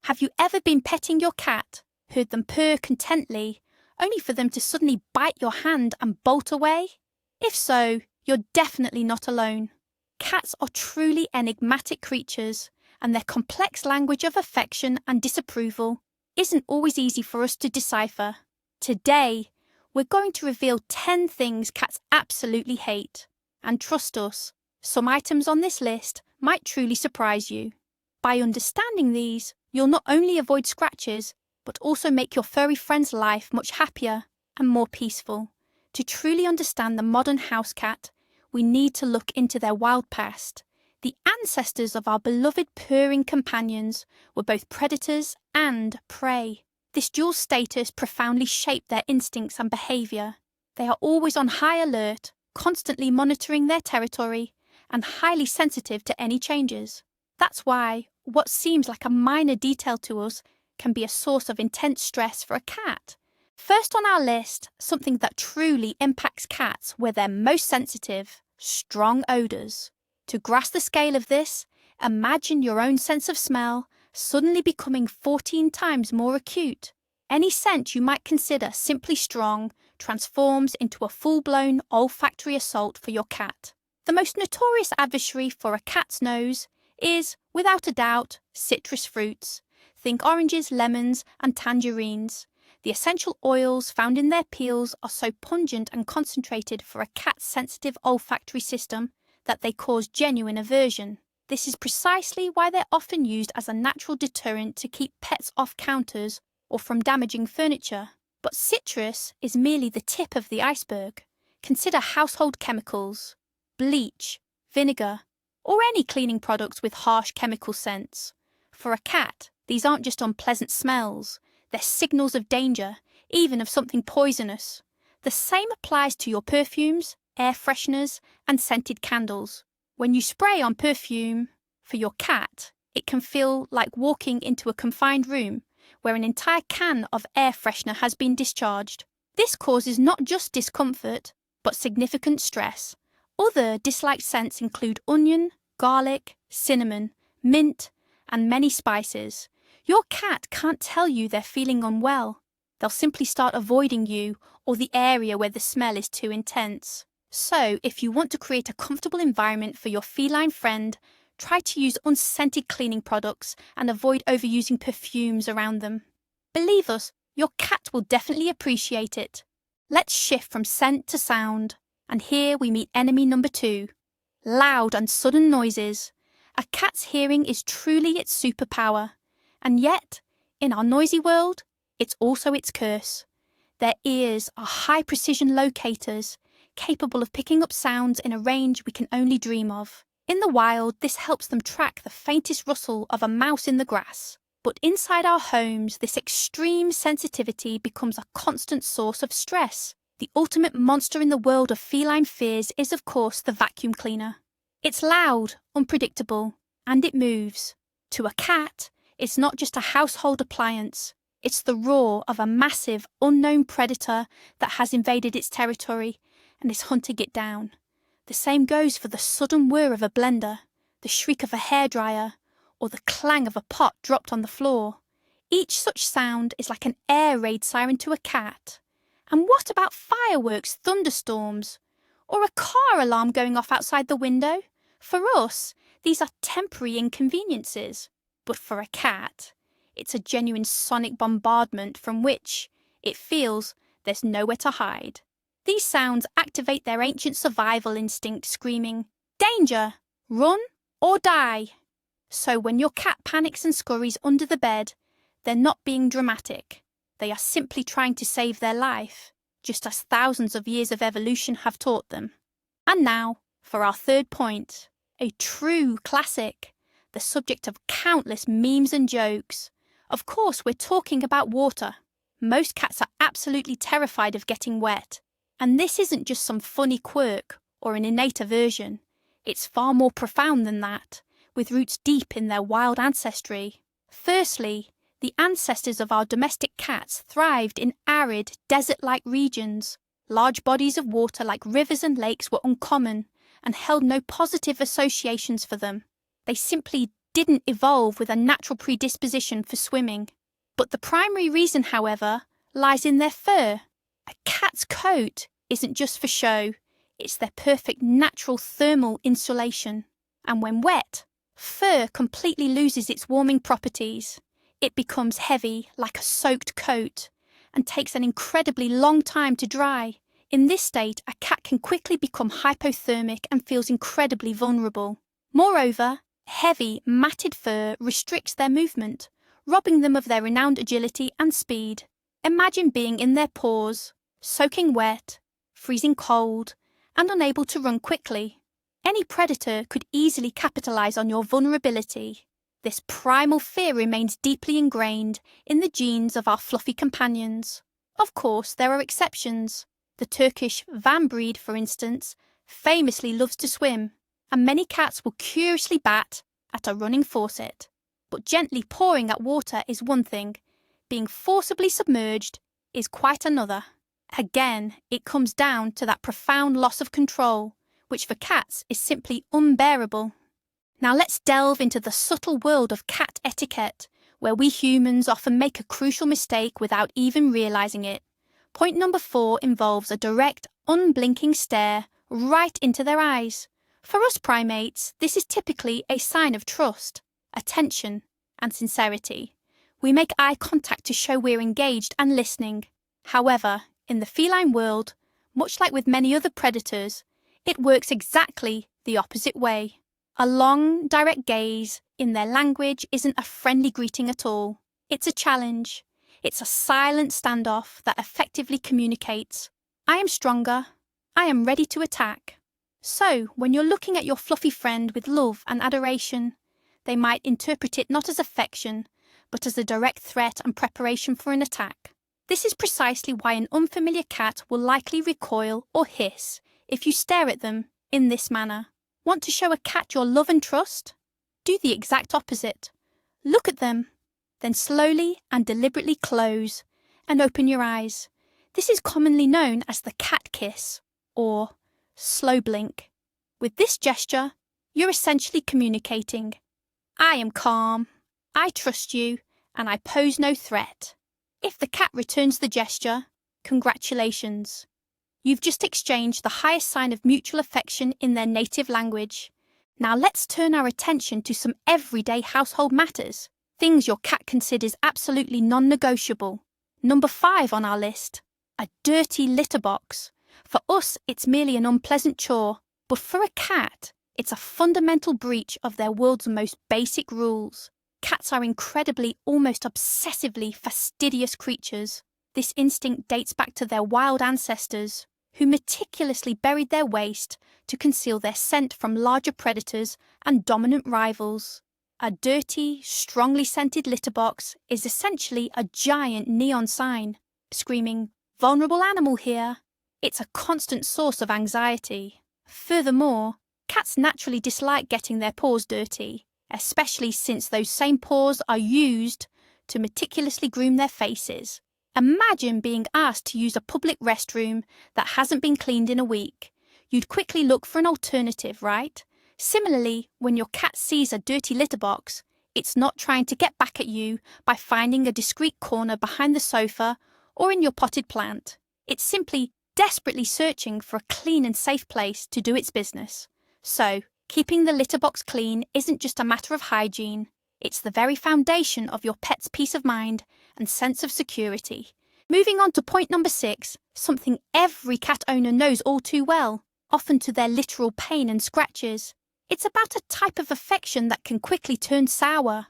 Have you ever been petting your cat, heard them purr contently, only for them to suddenly bite your hand and bolt away? If so, you're definitely not alone. Cats are truly enigmatic creatures, and their complex language of affection and disapproval isn't always easy for us to decipher. Today, we're going to reveal 10 things cats absolutely hate. And trust us, some items on this list might truly surprise you. By understanding these, you'll not only avoid scratches, but also make your furry friend's life much happier and more peaceful. To truly understand the modern house cat, we need to look into their wild past. The ancestors of our beloved purring companions were both predators and prey. This dual status profoundly shaped their instincts and behaviour. They are always on high alert, constantly monitoring their territory, and highly sensitive to any changes. That's why what seems like a minor detail to us can be a source of intense stress for a cat. First on our list, something that truly impacts cats where they're most sensitive: strong odours. To grasp the scale of this, imagine your own sense of smell suddenly becoming 14 times more acute. Any scent you might consider simply strong transforms into a full-blown olfactory assault for your cat. The most notorious adversary for a cat's nose is, without a doubt, citrus fruits. Think oranges, lemons, and tangerines. The essential oils found in their peels are so pungent and concentrated for a cat's sensitive olfactory system that they cause genuine aversion. This is precisely why they're often used as a natural deterrent to keep pets off counters or from damaging furniture. But citrus is merely the tip of the iceberg. Consider household chemicals, bleach, vinegar, or any cleaning products with harsh chemical scents. For a cat, these aren't just unpleasant smells, they're signals of danger, even of something poisonous. The same applies to your perfumes, air fresheners, and scented candles. When you spray on perfume for your cat, it can feel like walking into a confined room where an entire can of air freshener has been discharged. This causes not just discomfort, but significant stress. Other disliked scents include onion, garlic, cinnamon, mint, and many spices. Your cat can't tell you they're feeling unwell. They'll simply start avoiding you or the area where the smell is too intense. So, if you want to create a comfortable environment for your feline friend, try to use unscented cleaning products and avoid overusing perfumes around them. Believe us, your cat will definitely appreciate it. Let's shift from scent to sound. And here we meet enemy number 2. Loud and sudden noises. A cat's hearing is truly its superpower. And yet, in our noisy world, it's also its curse. Their ears are high-precision locators, capable of picking up sounds in a range we can only dream of. In the wild, this helps them track the faintest rustle of a mouse in the grass. But inside our homes, this extreme sensitivity becomes a constant source of stress. The ultimate monster in the world of feline fears is, of course, the vacuum cleaner. It's loud, unpredictable, and it moves. To a cat, it's not just a household appliance. It's the roar of a massive, unknown predator that has invaded its territory and is hunting it down. The same goes for the sudden whir of a blender, the shriek of a hairdryer, or the clang of a pot dropped on the floor. Each such sound is like an air raid siren to a cat. And what about fireworks, thunderstorms, or a car alarm going off outside the window? For us, these are temporary inconveniences. But for a cat, it's a genuine sonic bombardment from which, it feels, there's nowhere to hide. These sounds activate their ancient survival instinct, screaming, "Danger! Run or die!" So when your cat panics and scurries under the bed, they're not being dramatic. They are simply trying to save their life, just as thousands of years of evolution have taught them. And now, for our third point, a true classic, the subject of countless memes and jokes. Of course, we're talking about water. Most cats are absolutely terrified of getting wet. And this isn't just some funny quirk or an innate aversion. It's far more profound than that, with roots deep in their wild ancestry. Firstly, the ancestors of our domestic cats thrived in arid, desert-like regions. Large bodies of water like rivers and lakes were uncommon and held no positive associations for them. They simply didn't evolve with a natural predisposition for swimming. But the primary reason, however, lies in their fur. A cat's coat isn't just for show, it's their perfect natural thermal insulation. And when wet, fur completely loses its warming properties. It becomes heavy like a soaked coat and takes an incredibly long time to dry. In this state, a cat can quickly become hypothermic and feels incredibly vulnerable. Moreover, heavy, matted fur restricts their movement, robbing them of their renowned agility and speed. Imagine being in their paws, soaking wet, freezing cold, and unable to run quickly. Any predator could easily capitalize on your vulnerability. This primal fear remains deeply ingrained in the genes of our fluffy companions. Of course, there are exceptions. The Turkish Van breed, for instance, famously loves to swim, and many cats will curiously bat at a running faucet. But gently pawing at water is one thing. Being forcibly submerged is quite another. Again, it comes down to that profound loss of control, which for cats is simply unbearable. Now let's delve into the subtle world of cat etiquette, where we humans often make a crucial mistake without even realizing it. Point number 4 involves a direct, unblinking stare right into their eyes. For us primates, this is typically a sign of trust, attention, and sincerity. We make eye contact to show we're engaged and listening. However, in the feline world, much like with many other predators, it works exactly the opposite way. A long, direct gaze in their language isn't a friendly greeting at all. It's a challenge. It's a silent standoff that effectively communicates, I am stronger, I am ready to attack. So, when you're looking at your fluffy friend with love and adoration, they might interpret it not as affection, but as a direct threat and preparation for an attack. This is precisely why an unfamiliar cat will likely recoil or hiss if you stare at them in this manner. Want to show a cat your love and trust? Do the exact opposite. Look at them, then slowly and deliberately close and open your eyes. This is commonly known as the cat kiss, or slow blink. With this gesture, you're essentially communicating, I am calm, I trust you, and I pose no threat. If the cat returns the gesture, congratulations. You've just exchanged the highest sign of mutual affection in their native language. Now let's turn our attention to some everyday household matters, things your cat considers absolutely non-negotiable. Number 5 on our list, a dirty litter box. For us, it's merely an unpleasant chore, but for a cat, it's a fundamental breach of their world's most basic rules. Cats are incredibly, almost obsessively fastidious creatures. This instinct dates back to their wild ancestors, who meticulously buried their waste to conceal their scent from larger predators and dominant rivals. A dirty, strongly scented litter box is essentially a giant neon sign, screaming, vulnerable animal here. It's a constant source of anxiety. Furthermore, cats naturally dislike getting their paws dirty, especially since those same paws are used to meticulously groom their faces. Imagine being asked to use a public restroom that hasn't been cleaned in a week. You'd quickly look for an alternative, right? Similarly, when your cat sees a dirty litter box, it's not trying to get back at you by finding a discreet corner behind the sofa or in your potted plant. It's simply desperately searching for a clean and safe place to do its business. So, keeping the litter box clean isn't just a matter of hygiene. It's the very foundation of your pet's peace of mind and sense of security. Moving on to point number 6, something every cat owner knows all too well, often to their literal pain and scratches. It's about a type of affection that can quickly turn sour.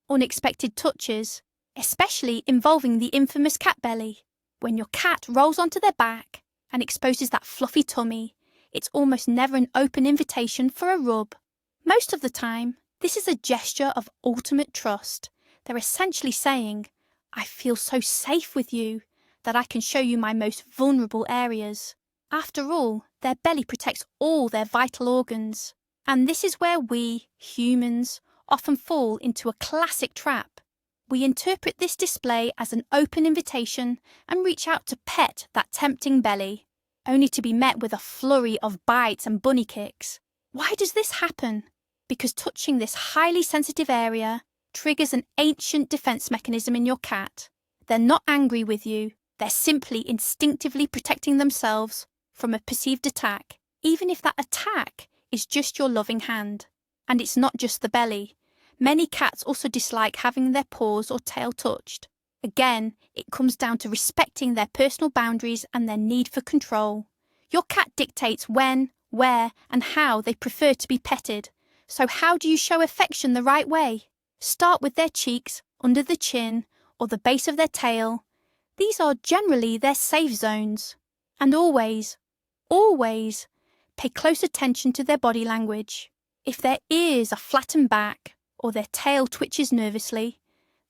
Unexpected touches, especially involving the infamous cat belly. When your cat rolls onto their back and exposes that fluffy tummy, it's almost never an open invitation for a rub. Most of the time, this is a gesture of ultimate trust. They're essentially saying, I feel so safe with you that I can show you my most vulnerable areas. After all, their belly protects all their vital organs. And this is where we, humans, often fall into a classic trap. We interpret this display as an open invitation and reach out to pet that tempting belly, only to be met with a flurry of bites and bunny kicks. Why does this happen? because touching this highly sensitive area triggers an ancient defense mechanism in your cat. They're not angry with you, they're simply instinctively protecting themselves from a perceived attack, even if that attack is just your loving hand. And it's not just the belly. Many cats also dislike having their paws or tail touched. Again, it comes down to respecting their personal boundaries and their need for control. Your cat dictates when, where, and how they prefer to be petted. So how do you show affection the right way? Start with their cheeks, under the chin, or the base of their tail. These are generally their safe zones. And always, always, pay close attention to their body language. If their ears are flattened back, or their tail twitches nervously,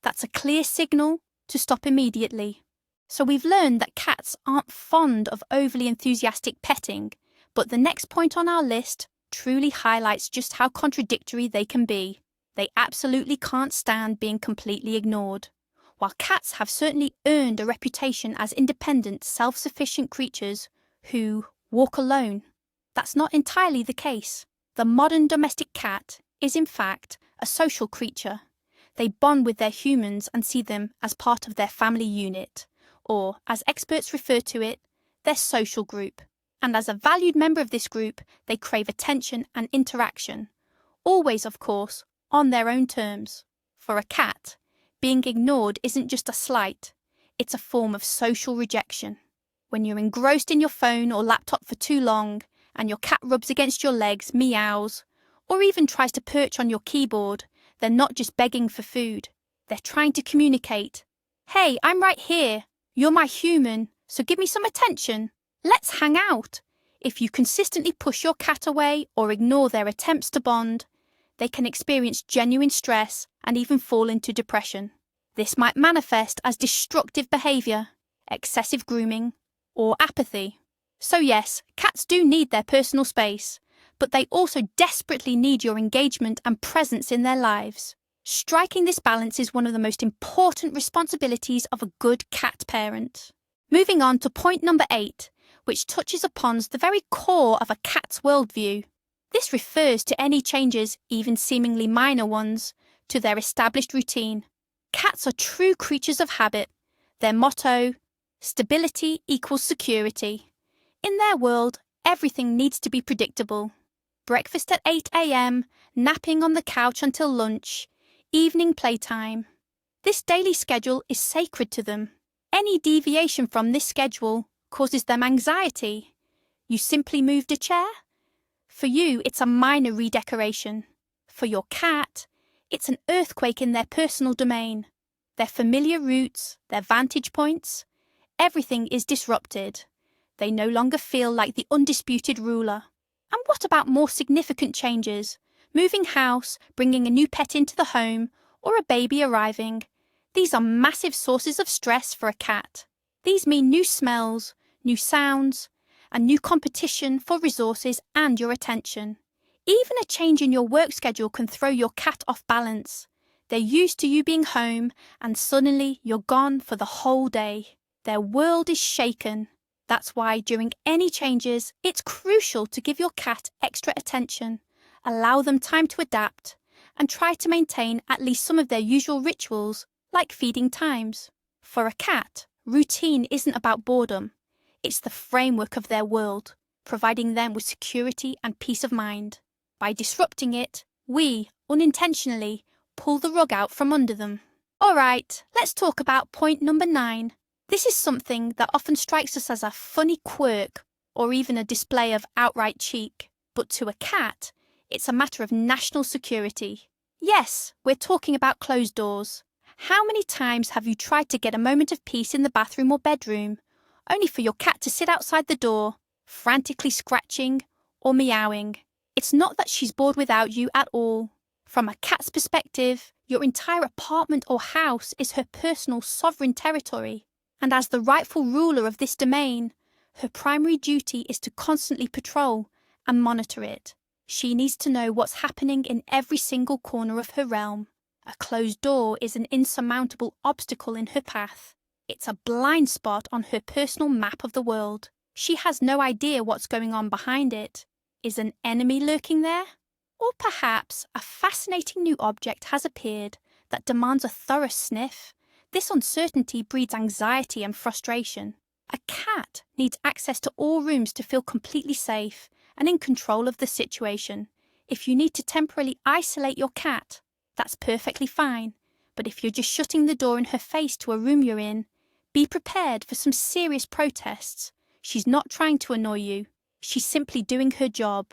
that's a clear signal to stop immediately. So we've learned that cats aren't fond of overly enthusiastic petting, but the next point on our list truly highlights just how contradictory they can be. They absolutely can't stand being completely ignored. While cats have certainly earned a reputation as independent, self-sufficient creatures who walk alone, that's not entirely the case. The modern domestic cat is in fact a social creature. They bond with their humans and see them as part of their family unit, or, as experts refer to it, their social group. And as a valued member of this group, they crave attention and interaction, always, of course, on their own terms. For a cat, being ignored isn't just a slight, it's a form of social rejection. When you're engrossed in your phone or laptop for too long, and your cat rubs against your legs, meows, or even tries to perch on your keyboard, they're not just begging for food. They're trying to communicate. Hey, I'm right here. You're my human, so give me some attention. Let's hang out. If you consistently push your cat away or ignore their attempts to bond, they can experience genuine stress and even fall into depression. This might manifest as destructive behaviour, excessive grooming, or apathy. So yes, cats do need their personal space, but they also desperately need your engagement and presence in their lives. Striking this balance is one of the most important responsibilities of a good cat parent. Moving on to point number 8, which touches upon the very core of a cat's worldview. This refers to any changes, even seemingly minor ones, to their established routine. Cats are true creatures of habit. Their motto, stability equals security. In their world, everything needs to be predictable. Breakfast at 8 a.m, napping on the couch until lunch, evening playtime. This daily schedule is sacred to them. Any deviation from this schedule causes them anxiety. You simply moved a chair? For you, it's a minor redecoration. For your cat, it's an earthquake in their personal domain. Their familiar routes, their vantage points, everything is disrupted. They no longer feel like the undisputed ruler. And what about more significant changes? Moving house, bringing a new pet into the home, or a baby arriving. These are massive sources of stress for a cat. These mean new smells, new sounds, and new competition for resources and your attention. Even a change in your work schedule can throw your cat off balance. They're used to you being home, and suddenly you're gone for the whole day. Their world is shaken. That's why during any changes, it's crucial to give your cat extra attention, allow them time to adapt, and try to maintain at least some of their usual rituals, like feeding times. For a cat, routine isn't about boredom. It's the framework of their world, providing them with security and peace of mind. By disrupting it, we, unintentionally, pull the rug out from under them. All right, let's talk about point number 9. This is something that often strikes us as a funny quirk or even a display of outright cheek. But to a cat, it's a matter of national security. Yes, we're talking about closed doors. How many times have you tried to get a moment of peace in the bathroom or bedroom, only for your cat to sit outside the door, frantically scratching or meowing? It's not that she's bored without you at all. From a cat's perspective, your entire apartment or house is her personal sovereign territory. And as the rightful ruler of this domain, her primary duty is to constantly patrol and monitor it. She needs to know what's happening in every single corner of her realm. A closed door is an insurmountable obstacle in her path. It's a blind spot on her personal map of the world. She has no idea what's going on behind it. Is an enemy lurking there? Or perhaps a fascinating new object has appeared that demands a thorough sniff. This uncertainty breeds anxiety and frustration. A cat needs access to all rooms to feel completely safe and in control of the situation. If you need to temporarily isolate your cat, that's perfectly fine. But if you're just shutting the door in her face to a room you're in, be prepared for some serious protests. She's not trying to annoy you. She's simply doing her job,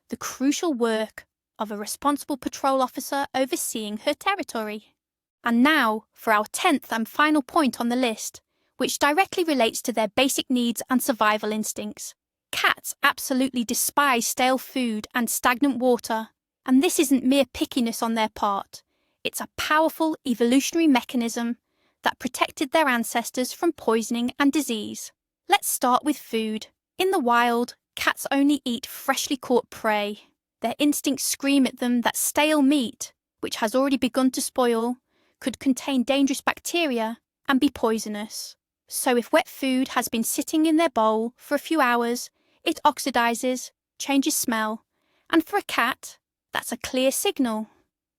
the crucial work of a responsible patrol officer overseeing her territory. And now for our 10th and final point on the list, which directly relates to their basic needs and survival instincts. Cats absolutely despise stale food and stagnant water, and this isn't mere pickiness on their part. It's a powerful evolutionary mechanism that protected their ancestors from poisoning and disease. Let's start with food. In the wild, cats only eat freshly caught prey. Their instincts scream at them that stale meat, which has already begun to spoil, could contain dangerous bacteria and be poisonous. So if wet food has been sitting in their bowl for a few hours, it oxidizes, changes smell, and for a cat, that's a clear signal.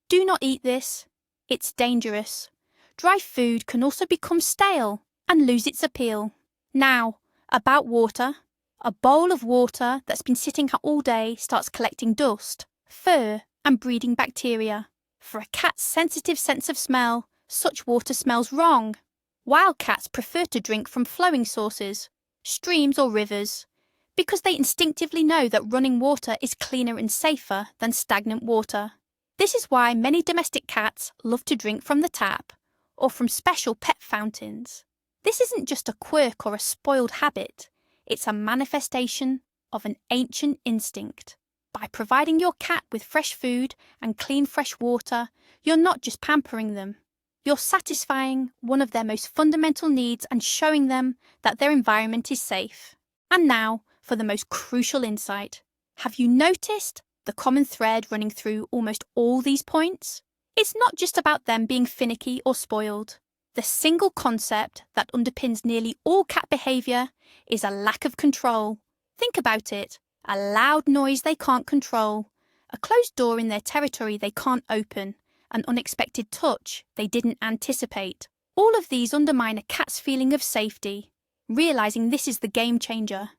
Do not eat this. It's dangerous. Dry food can also become stale and lose its appeal. Now, about water. A bowl of water that's been sitting out all day starts collecting dust, fur, and breeding bacteria. For a cat's sensitive sense of smell, such water smells wrong. Wild cats prefer to drink from flowing sources, streams or rivers, because they instinctively know that running water is cleaner and safer than stagnant water. This is why many domestic cats love to drink from the tap or from special pet fountains. This isn't just a quirk or a spoiled habit, it's a manifestation of an ancient instinct. By providing your cat with fresh food and clean fresh water, you're not just pampering them. You're satisfying one of their most fundamental needs and showing them that their environment is safe. And now, for the most crucial insight. Have you noticed the common thread running through almost all these points? It's not just about them being finicky or spoiled. The single concept that underpins nearly all cat behaviour is a lack of control. Think about it. A loud noise they can't control, a closed door in their territory they can't open, an unexpected touch they didn't anticipate. All of these undermine a cat's feeling of safety. Realising this is the game changer.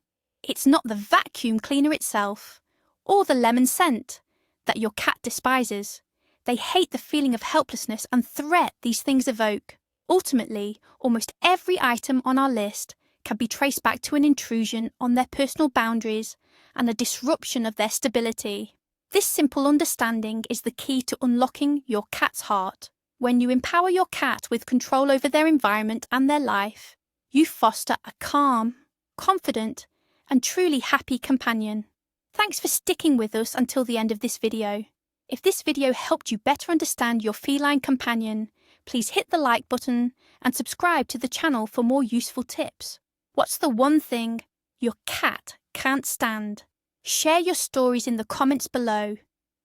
It's not the vacuum cleaner itself, or the lemon scent, that your cat despises. They hate the feeling of helplessness and threat these things evoke. Ultimately, almost every item on our list can be traced back to an intrusion on their personal boundaries and a disruption of their stability. This simple understanding is the key to unlocking your cat's heart. When you empower your cat with control over their environment and their life, you foster a calm, confident, and truly happy companion. Thanks for sticking with us until the end of this video. If this video helped you better understand your feline companion, please hit the like button and subscribe to the channel for more useful tips. What's the one thing your cat can't stand? Share your stories in the comments below.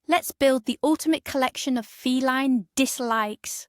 Let's build the ultimate collection of feline dislikes.